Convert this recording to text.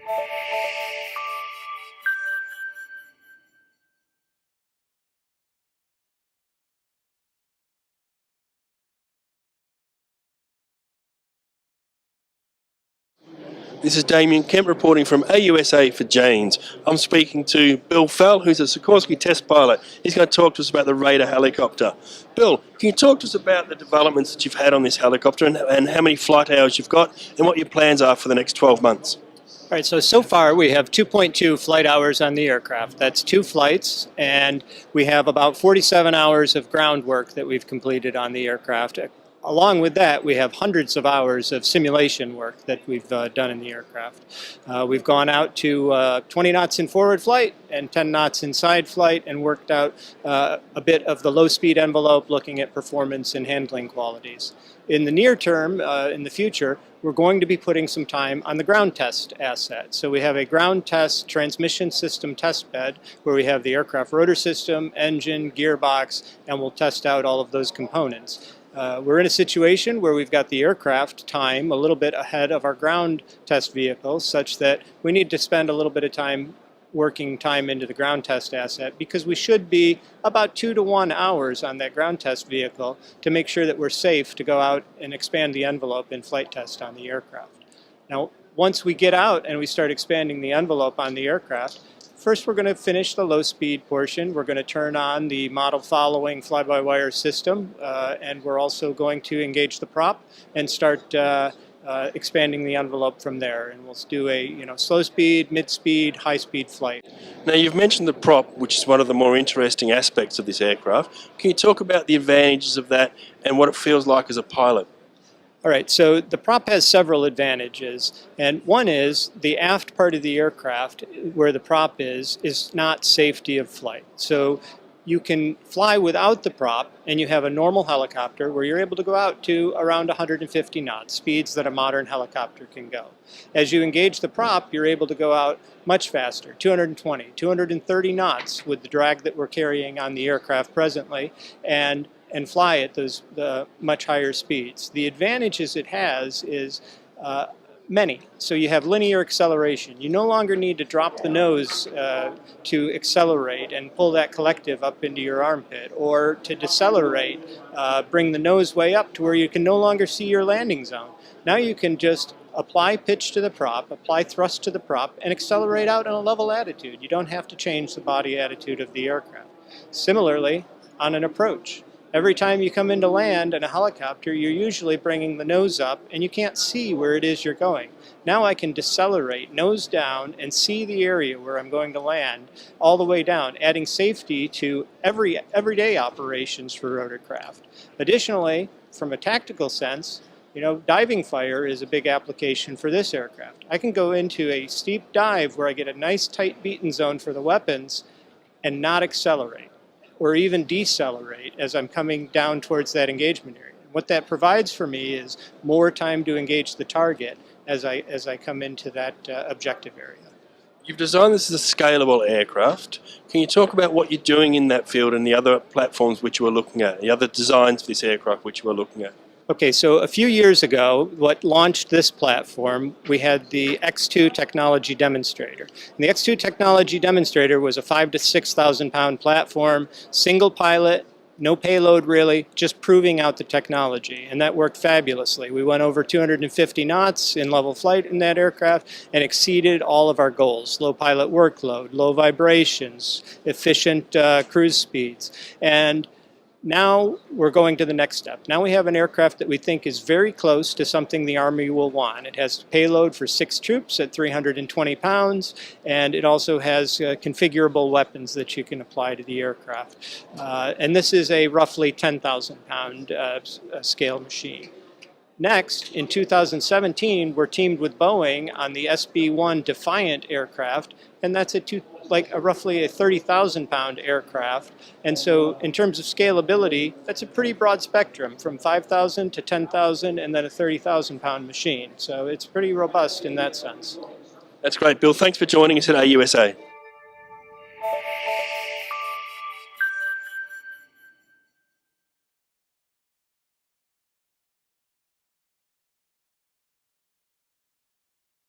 This is Damien Kemp reporting from AUSA for Janes. I'm speaking to Bill Fell, who's a Sikorsky test pilot. He's going to talk to us about the Raider helicopter. Bill, can you talk to us about the developments that you've had on this helicopter and how many flight hours you've got and what your plans are for the next 12 months? All right, so far we have 2.2 flight hours on the aircraft. That's 2 flights, and we have about 47 hours of ground work that we've completed on the aircraft. Along with that, we have hundreds of hours of simulation work that we've done in the aircraft. We've gone out to 20 knots in forward flight and 10 knots in side flight and worked out a bit of the low-speed envelope, looking at performance and handling qualities. In the near term, in the future, we're going to be putting some time on the ground test asset. So we have a ground test transmission system test bed where we have the aircraft rotor system, engine, gearbox, and we'll test out all of those components. We're in a situation where we've got the aircraft time a little bit ahead of our ground test vehicle, such that we need to spend a little bit of time working time into the ground test asset, because we should be about 2 to 1 hours on that ground test vehicle to make sure that we're safe to go out and expand the envelope in flight test on the aircraft. Now, once we get out and we start expanding the envelope on the aircraft, first we're going to finish the low-speed portion. We're going to turn on the model following fly-by-wire system, and we're also going to engage the prop and start expanding the envelope from there. And we'll do a slow-speed, mid-speed, high-speed flight. Now, you've mentioned the prop, which is one of the more interesting aspects of this aircraft. Can you talk about the advantages of that and what it feels like as a pilot? All right, so the prop has several advantages, and one is the aft part of the aircraft where the prop is not safety of flight. So you can fly without the prop and you have a normal helicopter where you're able to go out to around 150 knots, speeds that a modern helicopter can go. As you engage the prop, you're able to go out much faster, 220, 230 knots with the drag that we're carrying on the aircraft presently, and fly at those much higher speeds. The advantages it has is many. So you have linear acceleration. You no longer need to drop the nose to accelerate and pull that collective up into your armpit, or to decelerate, bring the nose way up to where you can no longer see your landing zone. Now you can just apply pitch to the prop, apply thrust to the prop, and accelerate out in a level attitude. You don't have to change the body attitude of the aircraft. Similarly, on an approach, every time you come into land in a helicopter, you're usually bringing the nose up and you can't see where it is you're going. Now I can decelerate, nose down, and see the area where I'm going to land all the way down, adding safety to everyday operations for rotorcraft. Additionally, from a tactical sense, diving fire is a big application for this aircraft. I can go into a steep dive where I get a nice tight beaten zone for the weapons and not accelerate, or even decelerate as I'm coming down towards that engagement area. What that provides for me is more time to engage the target as I come into that objective area. You've designed this as a scalable aircraft. Can you talk about what you're doing in that field and the other platforms which you are looking at, the other designs for this aircraft which you are looking at? Okay, so a few years ago, what launched this platform, we had the X2 technology demonstrator. And the X2 technology demonstrator was a 5,000 to 6,000 pound platform, single pilot, no payload really, just proving out the technology. And that worked fabulously. We went over 250 knots in level flight in that aircraft and exceeded all of our goals: low pilot workload, low vibrations, efficient cruise speeds. And now we're going to the next step. Now we have an aircraft that we think is very close to something the Army will want. It has payload for 6 troops at 320 pounds, and it also has configurable weapons that you can apply to the aircraft. And this is a roughly 10,000 pound scale machine. Next, in 2017, we're teamed with Boeing on the SB-1 Defiant aircraft, and that's roughly a 30,000 pound aircraft. And so in terms of scalability, that's a pretty broad spectrum, from 5,000 to 10,000 and then a 30,000 pound machine. So it's pretty robust in that sense. That's great, Bill. Thanks for joining us at AUSA.